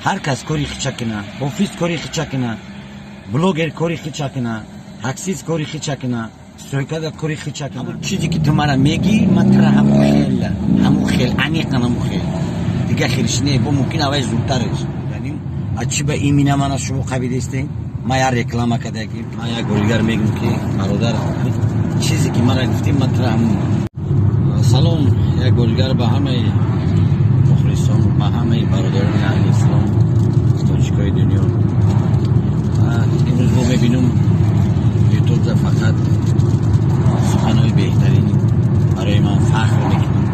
هر کس کاری خیچه کنه، آفیس کاری خیچه کنه، بلوگر کاری خیچه کنه، تاکسیست کاری خیچه کنه، سویکادا کاری خیچه کنه. همون چیزی که تو مرا میگی من ترا همون خیل عمیقا همون خیل دیگه خیلش نه، با ممکن اوای زودترش. یعنی اچی به ایمینا من شما قبیل استین ما یا رکلام کرده کی ما یا گلگر میگم که برادر چیزی که مرا گفتیم من ترا همون. سلام یا گلگر به همه مخلصان، به همه برادران اهل اسلام تاجیکای دنیا. امروز ما میبینم یوتیوب دا فقط سخنهای بهترین برای من فخر میکنم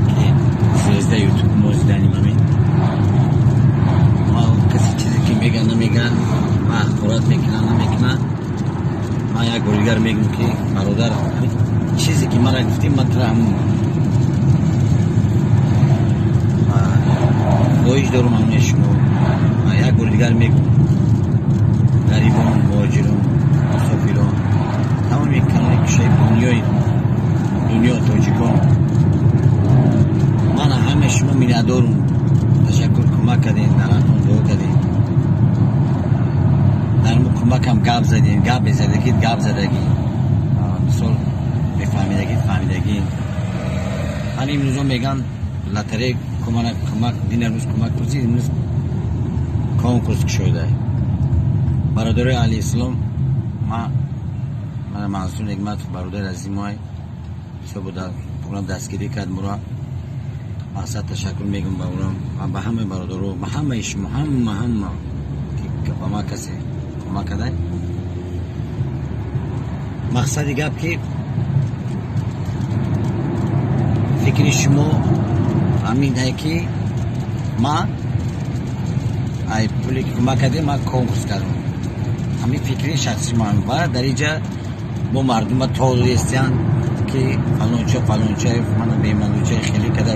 که 13 یوتیوب ما زدنیم. همین ما کسی چیزی که میگن نمیگن، ما اخبارات میکنن نمیکنن. ما یک گلگر میگم که برادر چیزی که مرا گفتیم من ترا همون دویش دارم همون شما. ما یک گلگر میگم غریبان، مهاجران، مسافران، تمام یک کنال کشای دنیا تاجیکان، من همه شما میندارم. تشکر کمک کردین، دراتون دعا کردین، در مو کمک هم گپ زدین، گپ بزدگید گپ زدگی مثال فهمیدگی. من امروز میگن لطره کمک دین روز کمک کنید. امروز کنکورس شده برادر علی اسلام. من منصور نعمت برادر عزیز ما سو بود پروگرام دستگیری کرد مرا. اصلا تشکر میگم به اونم و به همه برادرها، به همه شما، همه که با ما کسی کمک کرده. مقصد گپ که فکر شما همین ہے که ما ای پولی که کمک کرده ما کنکورس کردم. همین فکری شخصی من و در اینجا با مردم توضیح استیان که فلانچه من میمانوچه خیلی کده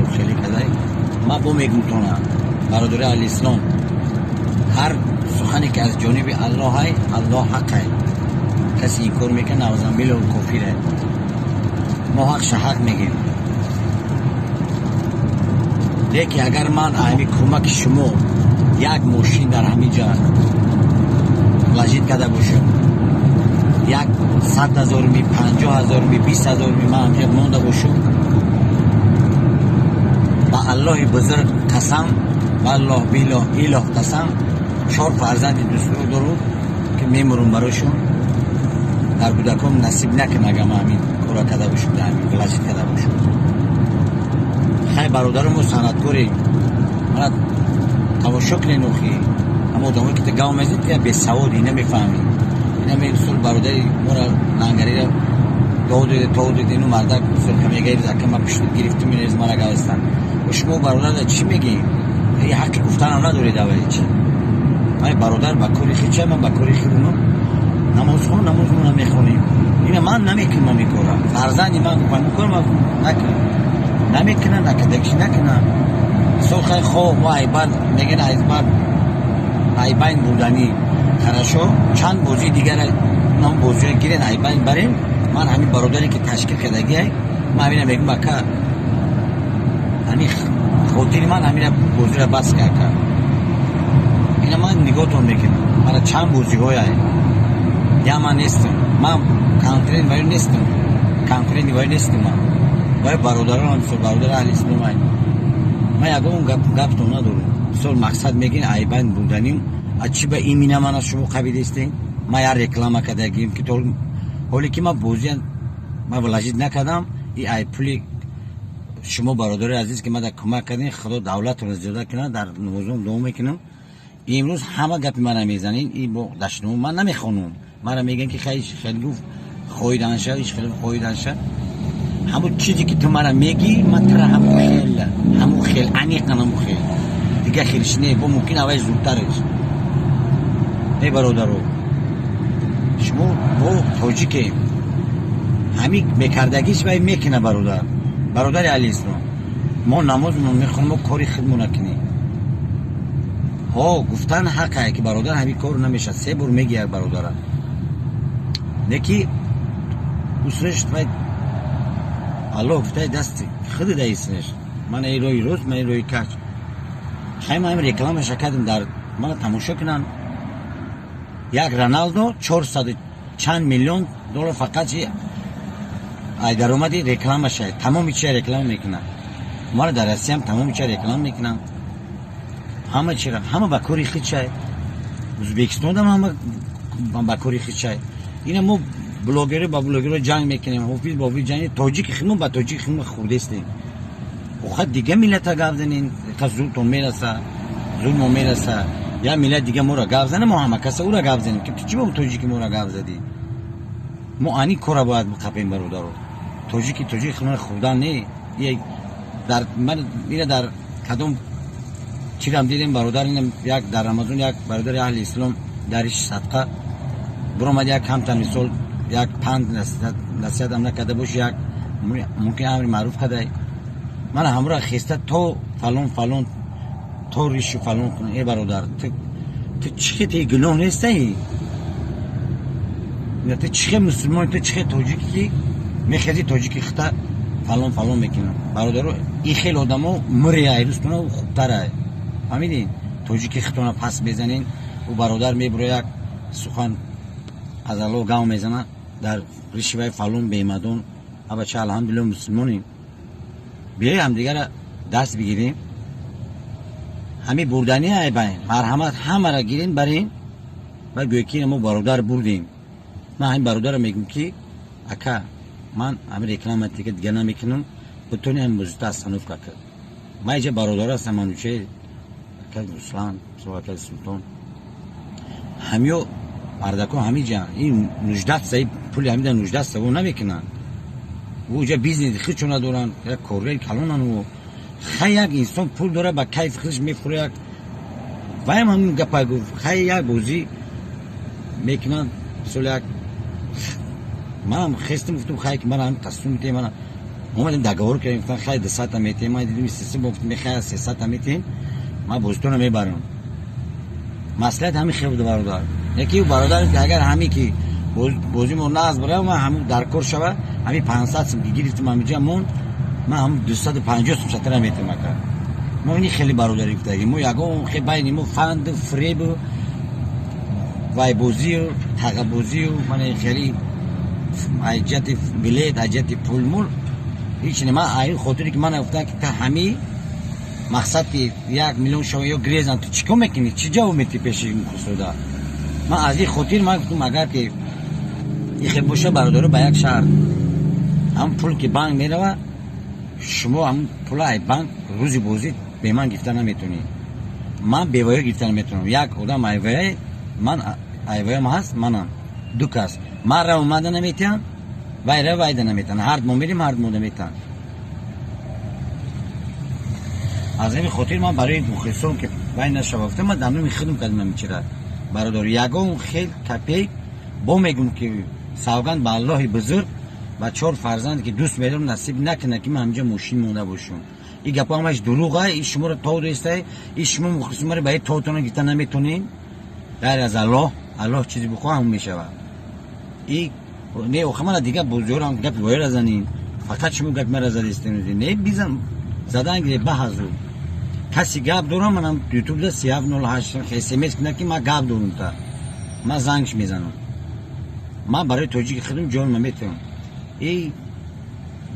ما با میگم تونه برادر علی اسلام هر سخنی که از جانب الله های الله حق ہے. کسی این کار میکنه نوزن بیل و کفیره. ما حق میگیم. لیکن اگر من همین کمک شما یک ماشین در همینجا لجید کده باشم، یک 100,000 می 50,000 می 20,000 می من همینجا مانده باشم، با الله بزرگ قسم، با الله اله قسم 4 فرزند دوستو دارم که میمرم براشون. در کودکم نصیب نکنه اگه من همین کارا کده باشم، همین لجید کده باشم. خیلی برادرمو سندگوری من تماشا کنین اوخی اما آدمایی که تا گاو میزید که به سوادی نمیفهمی. اینا میرسول برادری مرا لنگری را داود دینو مردک رسول که میگه که ما پشت گرفتیم میریز مرا گوستن. و شما برادر چی میگی؟ یه حقی گفتن هم ندارید اولی چی؟ من برادر با کاری خیچه من با کاری خیلونم نماز نمیخونیم. اینا من نمیکنم میکنم فرزندی من میکنم نمیکنه نکدکشی نکنه. سوخه خواه و عیبان میگن عیبان بودنی خرشو چند بوزی دیگر نام بوزی گیرن عیبان بریم. من همین برادری که تشکیل کردگی های من همین میگم بکر همین خودی من همین بوزی را بس کرد. اینا من نگاهتون میکنم من چند بوزی های یا من نیستم، من کانترین وای نیستم من وای برادران سو برادر اهل اسلام های ما یکم گپ تو ندارم. سول مقصد میگین عیبان بودنیم اچی به ایمینا من شما قبیل استین ما یا رکلام کردگیم که تو حالی که ما بوزیان ما ولجید نکردم. این ای پولی شما برادر عزیز که ما در کمک کردین خدا دولت رو زیاده کنه در نمازم دوم میکنم. امروز همه گپی من میزنین این با دشنو من نمیخونم. مرا میگن که خیلی گفت خویدنشه همون چیزی که تو مرا میگی من ترا همون خیل عمیقا همون خیل دیگه خیلش نه، با ممکن اوای زودترش. ای برادرو شما با تاجیک همین میکردگیش باید میکنه برادر علی اسلام. ما نمازمون میخونم و کاری خودمون نکنیم. ها گفتن حقه که برادر همین کار نمیشه. 3 بار میگی یک برادر نکی اصلش باید الله گفته دستی خود دایسنش. من ای روی روز من ای روی کچ خیلی هم رکلامش کردیم در ما تماشا کنن یک رونالدو 400 چند میلیون دلار فقط ای درآمدی رکلامش تمام چی رکلام میکنن ما در روسیه هم تمام چی رکلام میکنن همه چی همه با کوری خیچه ازبکستان هم همه با کوری خیچه اینا ما بلوگر با بلوگر جنگ میکنیم حافظ با حافظ جنگ تاجیک خیمون با تاجیک خیمون خورده استیم خود دیگه ملت ها گاف زنین که زورتون میرسه ظلم میرسه یا ملت دیگه ما را گاف زنه ما همه کسا او را گاف زنیم که تو چی با تاجیک ما را گاف زدی ما آنی کورا باید بقبیم برادرو تاجیک خیمون خوردن نه در من میره در کدوم چی رم دیدیم برادر اینم یک در رمضان یک برادر اهل اسلام درش صدقه برامد یک کم تن مثال یک پند نصیحت هم نکرده باش یک ممکن امر معروف کده من همراه خسته تو فلان تو ریش فلان کنه ای برادر تو چه تی گناه نیست ای یا تو چه مسلمان تو چه تاجیکی میخوادی تاجیکی خطا فلان میکنه برادر این خیلی آدمو مری ایروز کنه و خوبتره فهمیدین تاجیکی خطا پس بزنین و برادر میبره یک سخن از الله گام میزنه در ریشوی فلان بیمدون ابا چه الحمدلله مسلمانیم بیایی هم دیگر دست بگیریم همین بردنی های باین مرحمت همه را گیرین برین و گوی که ما برادر بردیم من همین برادر میگم که اکا من همین رکلامت دیگه نمیکنم بتونی هم موزیت تصنف کرد من اینجا برادر هستم منوچه اکا رسلان اکا سلطان همیو اردکو همی جان این 19 سایی پولی همی در 19 سایی نمیکنن و اونجا بیزنس خیلی چون ندارن یک کوره کلونن و خیلی یک انسان پول داره با کیف خیلیش میخوره یک وایم همین گپای گفت خیلی یک بوزی میکنن بسول یک من هم خستم گفتم خیلی که من هم تصمیم میتیم من اومدیم دگاور کردیم گفتن خیلی 200 میتیم من دیدیم 300 گفتم خیلی 300 میتیم من بوستون میبرم مسئله همین خیلی بود برادر یکی برادر که اگر همین که بوزی مون ناز بره من هم در کور شوه همین 500 سم گرفتم همینجا مون من هم 250 سم شتر میتونم کرد ما این خیلی برادری گفتیم ما یگو خیلی بین ما فند فریب وای بوزی و تاق بوزی و من خیلی حاجت بلیت حاجت پول مول هیچ نه من این خاطری که من گفتم که همین مقصد که 1 میلیون شما یا گریزن تو چیکار میکنی چی جواب میدی پیش این خسرودا من از این خاطر من گفتم اگر که این خیلی باشه برادر با یک شهر هم پول که بانک میره شما هم پول ای بانک روزی بوزید به من گرفتن نمیتونی من بیوایه گرفتن نمیتونم یک آدم ایوایه من ایوایه ما هست منم دو کس من را اومده نمیتونم وای را وایده نمیتونم هر دو میریم هر دو نمیتونم از این خاطر من برای مخلصون که وای نشوفته من دمنو خودم کلمه میچره برادر یگم خیلی کپی با میگم که سوگند به الله بزرگ و 4 فرزند که دوست میدارم نصیب نکنه که من همینجا ماشین مونده باشم این گپا همش دروغه این شما رو تو دوسته این شما مخلصون رو باید توتون گرفتن نمیتونین غیر از الله چیزی بخواه هم میشود این نه اوخه من دیگه بزرگم گپ باید رزنین فقط شما گپ مرا زدیستین نه بیزن زدن گیره بحثو کسی گپ دارم منم یوتیوب ده 3908 SMS کنه که من گپ دارم تا من زنگش میزنم من برای توجیه خودم جان میتونم ای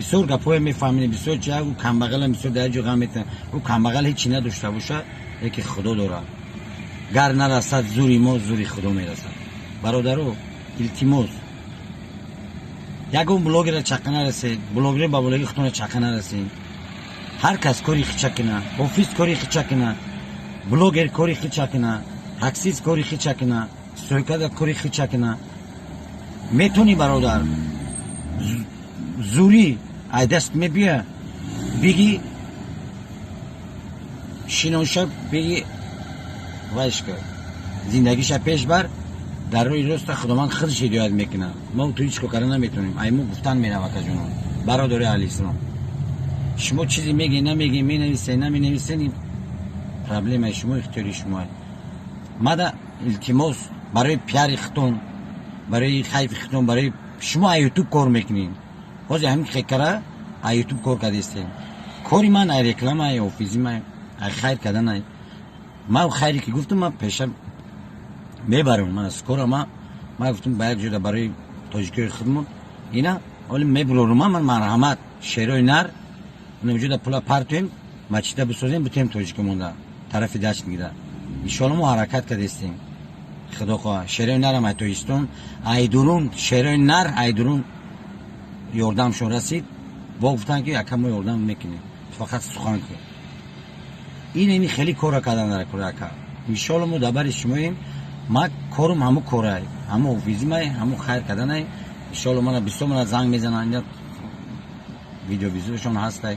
بسیار گپای میفهمین بسیار جا و کمبغل هم بسیار در جا میتونم او کمبغل هیچی نداشته باشه یکی خدا داره گر نرسد زوری ما زوری خدا میرسد برادرو التماس یکم بلاگر چقنه رسید بلاگر با بلاگی خودتون چقنه رسید هر کس کاری خیچه کنه آفیس کاری خیچه کنه بلاگر کاری خیچه کنه تاکسیست کاری خیچه کنه سویکاد کاری خیچه کنه میتونی برادر زوری ای دست میبیه بگی شینوشه بگی وایش کرد زندگیش پیش بر در روی راست خداوند خودش هدایت میکنه ما تو هیچ کاری نمیتونیم ایمو گفتن میره وقت جنون برادر علی اسلام شما چیزی میگی نمیگی نمی پرابلم شما اختیاری شما ماذا التماس برای پیار ختون برای خیف ختون برای شما یوتیوب کار میکنین باز همین خکره یوتیوب کار کردید کاری من رکلام ای آفیسی من خیر کردن ای ما خیری که گفتم من پیشم میبرم من اسکور ما گفتم باید جدا برای تاجیکی خودمون اینا ولی میبرم من مرحمت شیرای نر نمیجوده پولا پرتیم مچیده بسازیم بتیم تاجیکی مونده طرف دشت میگیره ایشالا ما حرکت کردیم خدا خواه شیرای نر هم تویستون ایدورون شیرای نر ایدورون یاردمشون رسید با گفتن که یکم ما یاردم میکنیم فقط سخن کن این خیلی کار کردن داره کار کرد ایشالا ما دبر شماییم ما کارم همو کارای همو ویزیمای همو خیر کردنای ایشالا من 20 من زنگ میزنن اینجا ویدیوشون هستای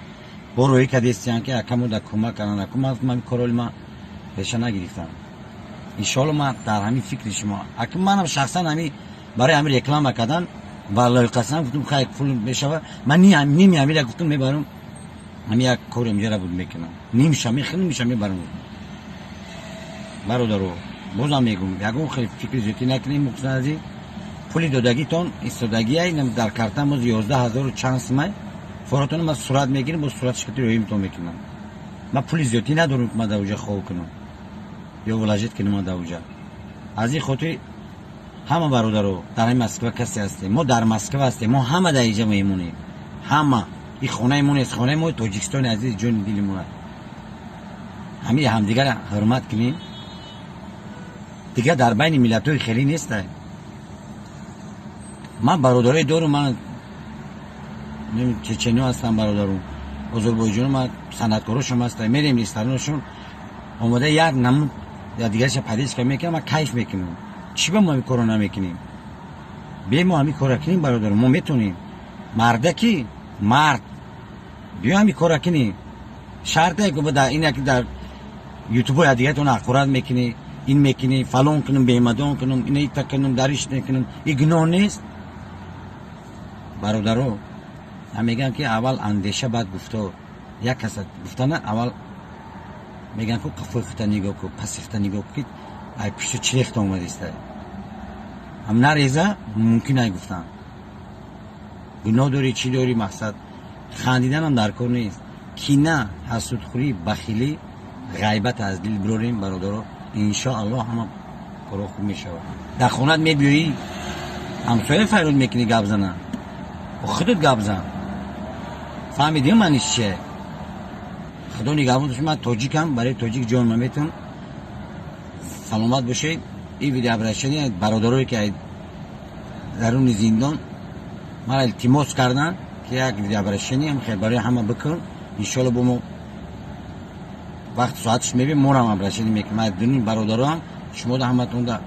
بروی کدیستیان که یکم در کمک کردن کمک من کارول ما پیش نگرفتم ایشالا ما در همین فکر شما اگه منم شخصا همین برای همین رکلام کردن والله قسم گفتم خیر پول بشوه من نیم همین گفتم میبرم همین یک کار اینجا بود میکنم نیم شمی خیلی میشم میبرم برادرو بازم میگم یکم خیلی فکر زیادی نکنیم مقصدی پولی دادگیتون استادگی ای در کارتم ما 11000 و چند سمای فوراتون ما صورت میگیریم با صورتش که رویم تو میکنم ما پولی زیادی ندارم که ما دوجا خوب کنم یا ولایت کنم ما دوجا از این خاطر همه برادرو در این مسکو کسی هستیم ما در مسکو هستیم ما همه در اینجا میمونیم همه این خونه مون است خونه ما تاجیکستان عزیز جون دلمون همه همدیگر حرمت کنیم دیگه در بین ملت‌های خیلی نیست من برادرای دارم من چچنی هستم برادرم آذربایجان ما صنعتکارشون هستم میریم رستورانشون اومده یک نمود یا دیگرش پدیش که میکنم ما کیف میکنیم چی به ما این کارو نمیکنیم بیا ما همین کارا کنیم برادرم ما میتونیم مرده کی مرد بیا همین کارا کنیم شرطه که در این که در یوتیوب یا دیگه تون اخبارات میکنی این میکنی فلان کنم بیمدان کنم این ایتا کنم درش نکنم این گناه نیست برادرو من میگم که اول اندیشه بعد گفتار یک کس گفتن اول میگن که قفوی خودت نگاه کن پس خودت نگاه کن ای پیش چی ریخت اومده است هم نریزه ممکن ای گفتن گناه داری چی داری مقصد خندیدن هم در کار نیست کینه حسودخوری بخیلی غیبت از دل بروریم برادرو انشاءالله همه کارو خوب میشه در خونت میبیایی همسایه فریاد میکنی گپ زنن و خودت گپ زن فهمیدی منش چیه خدا نگهبانش من تاجیکم برای تاجیک جان میتون سلامت باشید این ویدیو برشنی برادرایی که درون زندان من التماس کردن که یک ویدیو برشنی هم خیلی برای همه بکن انشالله با ما وقت ساعتش میبیم مورم هم برشنی میکنم من دونین برادرام شما دا همه تون دا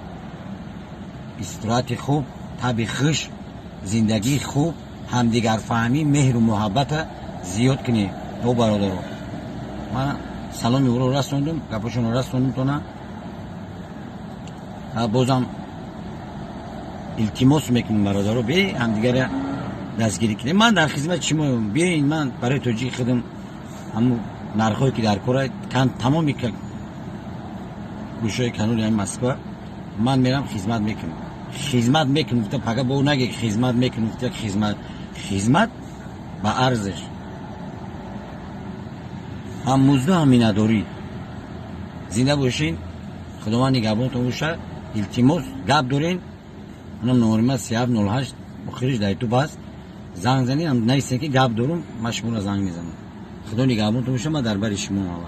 استراحت خوب طبع خوش زندگی خوب همدیگر فهمی مهر و محبت زیاد کنی او برادرو من سلامی او رو رسوندم گپاشون رو رسوندم تو نه بازم التماس میکنم برادرو بی همدیگر دستگیری کنیم من در خدمت شما بیاین من برای توجیه خودم همون نرخایی که در کره تمامی که گوشه کانون این مسکو من میرم خدمت میکنم گفتم فقط با اون نگه خدمت میکنم گفتم خدمت با ارزش هم مزده هم نداری زنده باشین خداوند نگهبانتون باشه التماس گپ دارین اونم نمره 3708 بخیرش در تو بس زنگ زنی هم نیست که گپ دارم من شما را زنگ میزنم خدا نگهبانتون باشه من در بر شما